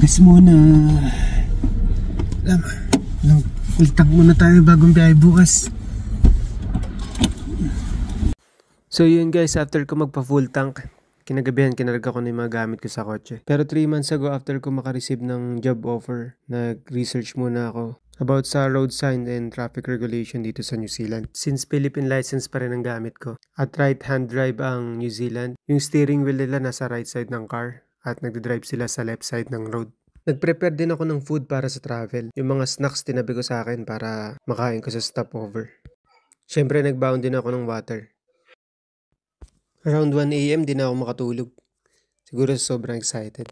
Gas muna. Full tank muna tayo bagong biyahe bukas. So yun guys, after ko magpa full tank, kinagabihan kinarga ko na yung mga gamit ko sa kotse. Pero 3 months ago, after ko makareceive ng job offer, nag-research muna ako about sa road sign and traffic regulation dito sa New Zealand. Since Philippine license pa rin ang gamit ko, at right-hand drive ang New Zealand, yung steering wheel nila nasa right side ng car at nagdadrive sila sa left side ng road. Nag-prepare din ako ng food para sa travel. Yung mga snacks tinabi ko sa akin para makain ko sa stopover. Syempre nagbaon din ako ng water. Around 1 AM din ako makatulog. Siguro sobrang excited.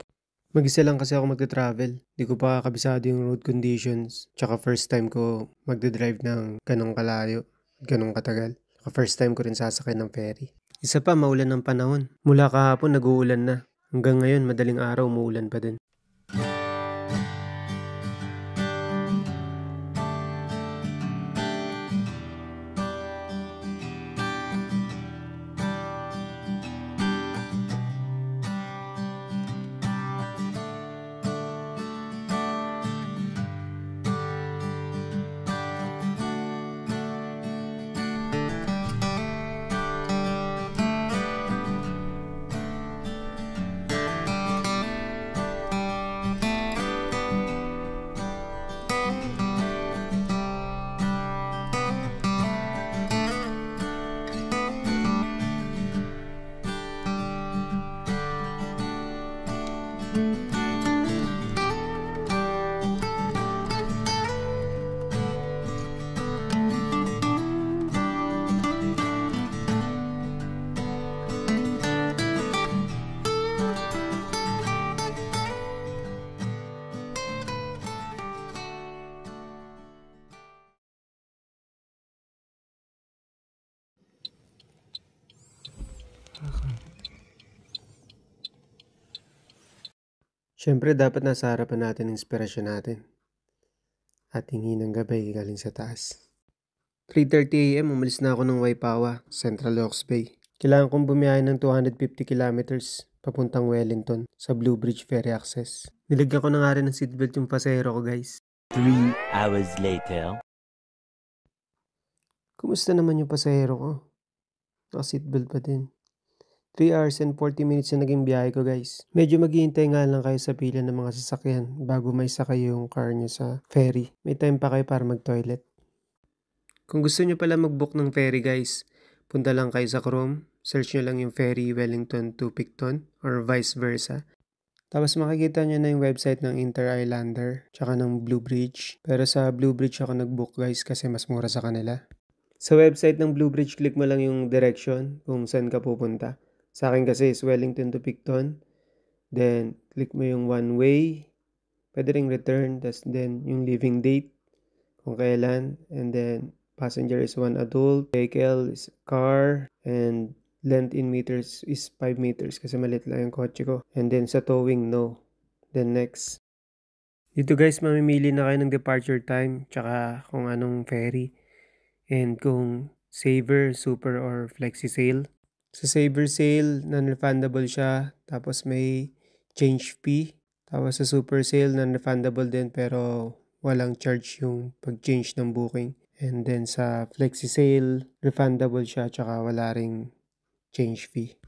Mag-isa lang kasi ako magta-travel. Di ko pa kabisado yung road conditions. Tsaka first time ko magdadrive ng ganong kalayo at ganong katagal. Tsaka first time ko rin sasakay ng ferry. Isa pa, maulan ng panahon. Mula kahapon nag-uulan na. Hanggang ngayon, madaling araw umuulan pa din. Siyempre dapat nasa harapan natin ang inspirasyon natin. At hingi ng gabay galing sa taas. 3:30 AM umalis na ako ng Waipawa, Central Hawke's Bay. Kailangan kong bumiyahe ng 250 kilometers papuntang Wellington sa Blue Bridge Ferry Access. Nilagyan ko na nga rin ng seatbelt yung pasahero ko guys. 3 hours later. Kumusta naman yung pasahero ko? Naka-seatbelt pa din. 3 hours and 40 minutes na naging biyahe ko guys. Medyo maghihintay nga lang kayo sa pila ng mga sasakyan bago may sakay yung car nyo sa ferry. May time pa kayo para mag-toilet. Kung gusto nyo pala mag-book ng ferry guys, punta lang kayo sa Chrome, search nyo lang yung ferry Wellington to Picton or vice versa. Tapos makikita nyo na yung website ng Inter-Islander tsaka ng Blue Bridge. Pero sa Blue Bridge ako nag-book guys kasi mas mura sa kanila. Sa website ng Blue Bridge, click mo lang yung direction kung saan ka pupunta. Sa akin kasi is Wellington to Picton. Then, click mo yung one way. Pwede ring return. Then, yung leaving date. Kung kailan. And then, passenger is 1 adult. Vehicle is car. And length in meters is 5 meters. Kasi maliit lang yung kotse ko. And then, sa towing, no. Then, next. Dito guys, mamimili na kayo ng departure time. Tsaka kung anong ferry. And kung Saver, Super, or Flexi Sale. Sa Saver Sale, non-refundable siya. Tapos may change fee. Tapos sa Super Sale, non-refundable din pero walang charge yung pag-change ng booking. And then sa Flexi Sale, refundable siya tsaka wala ring change fee.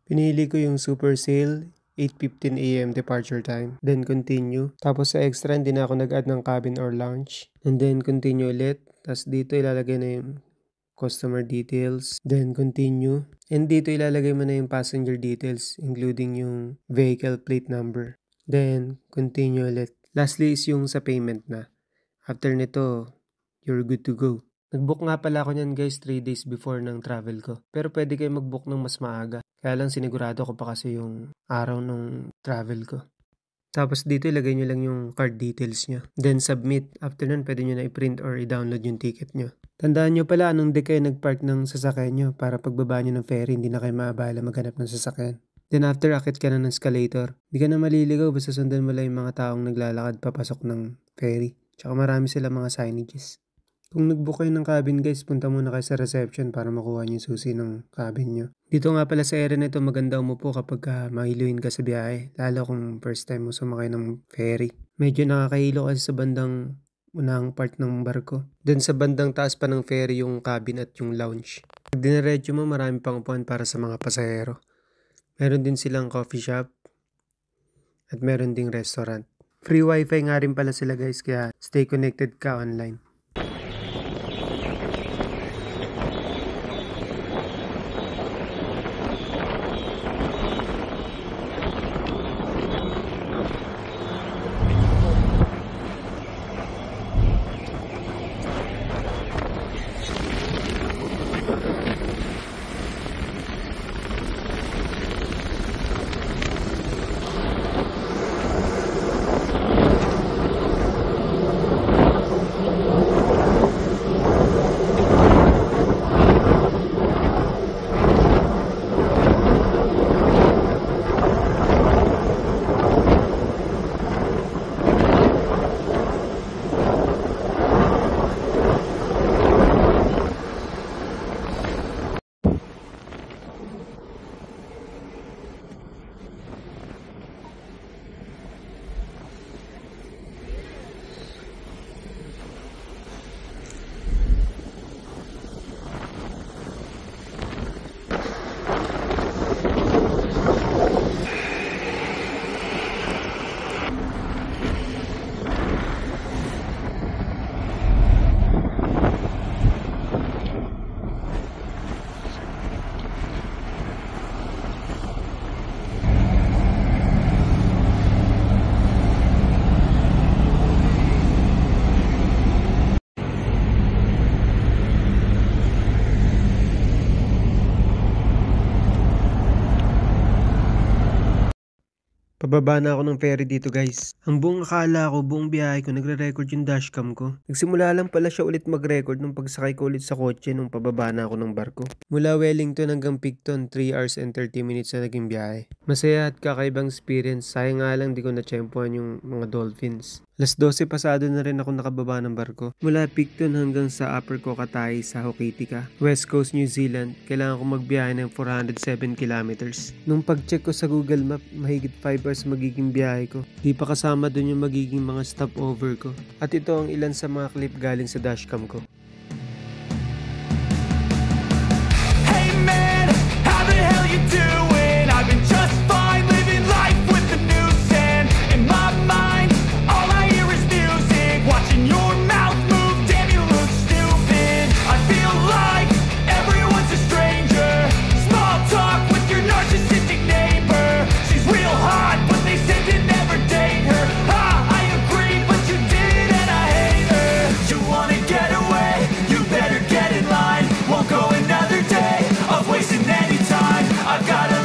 Pinili ko yung Super Sale, 8:15 AM departure time. Then continue. Tapos sa extra, hindi na ako nag-add ng cabin or lounge. And then continue ulit. Tapos dito ilalagay na yung customer details, then continue. And dito ilalagay mo na yung passenger details, including yung vehicle plate number. Then, continue ulit. Lastly is yung sa payment na. After nito, you're good to go. Nag-book nga pala ako nyan guys 3 days before ng travel ko. Pero pwede kayo mag-book ng mas maaga. Kaya lang sinigurado ko pa kasi yung araw ng travel ko. Tapos dito ilagay nyo lang yung card details nyo. Then submit. After nun, pwede nyo na i-print or i-download yung ticket nyo. Tandaan nyo pala anong day kayo nag-park ng sasakyan nyo para pagbaba nyo ng ferry, hindi na kayo maabala maghanap ng sasakyan. Then after, akit ka na ng escalator. Hindi ka na maliligaw, basta sundan mo lang yung mga taong naglalakad papasok ng ferry. Tsaka marami sila mga signages. Kung nag-book kayo ng cabin guys, punta muna kayo sa reception para makuha niyo yung susi ng cabin nyo. Dito nga pala sa area na ito maganda umupo kapag mahiluin ka sa biyahe, lalo kung first time mo sumakay ng ferry. Medyo nakakahilo kasi sa bandang unang part ng barko. Doon sa bandang taas pa ng ferry yung cabin at yung lounge. Pag diniretso mo, marami pang upuan para sa mga pasahero. Meron din silang coffee shop at meron ding restaurant. Free wifi nga rin pala sila guys, kaya stay connected ka online. Pababa na ako ng ferry dito guys. Ang buong akala ko, buong biyahe ko, nagre-record yung dashcam ko. Nagsimula lang pala siya ulit mag-record nung pagsakay ko ulit sa kotse nung pababa na ako ng barko. Mula Wellington hanggang Picton, 3 hours and 30 minutes na naging biyahe. Masaya at kakaibang experience. Sayang nga lang di ko na-tsempuhan yung mga dolphins. Alas 12 pasado na rin ako nakababa ng barko. Mula Picton hanggang sa Upper Kokatay sa Hokitika, West Coast, New Zealand, kailangan ko magbiyahe ng 407 kilometers. Nung pag-check ko sa Google Map, mahigit 5 hours magiging biyahe ko. Di pa kasama dun yung magiging mga stopover ko. At ito ang ilan sa mga clip galing sa dashcam ko. Hey man, how the hell you doing? I've been just fine living life with the noose and in my mind all I hear is music. Watching your mouth move, damn you look stupid. I feel like everyone's a stranger. Small talk with your narcissistic neighbor. She's real hot, but they said to never date her. Ha, I agree, but you did and I hate her. You wanna get away? You better get in line. Won't go another day of wasting any time. I've got a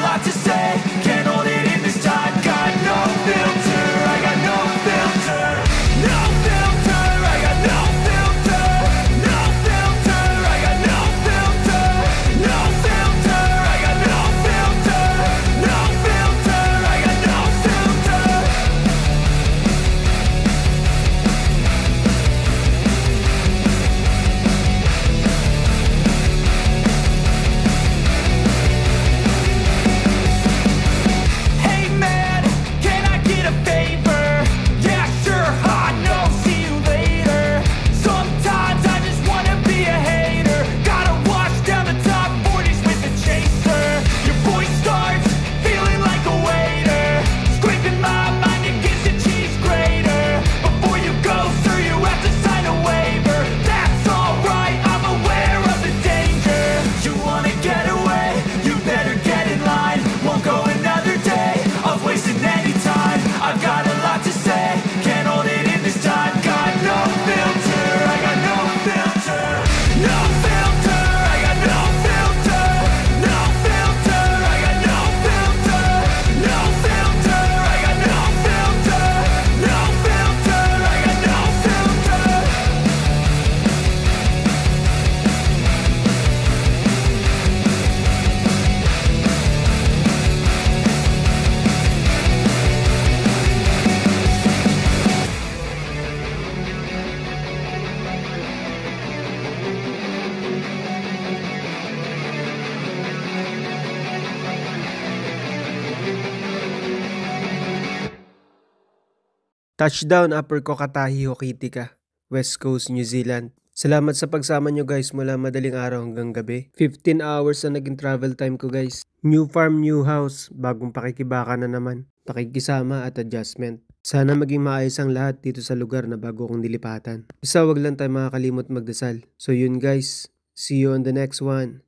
Touchdown Upper Kokatahi Hokitika, West Coast, New Zealand. Salamat sa pagsama nyo guys mula madaling araw hanggang gabi. 15 hours na naging travel time ko guys. New farm, new house, bagong pakikibaka na naman. Pakikisama at adjustment. Sana maging maayos ang lahat dito sa lugar na bago kong nilipatan. Isa, wag lang tayo makakalimot magdasal. So yun guys, see you on the next one.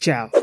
Ciao!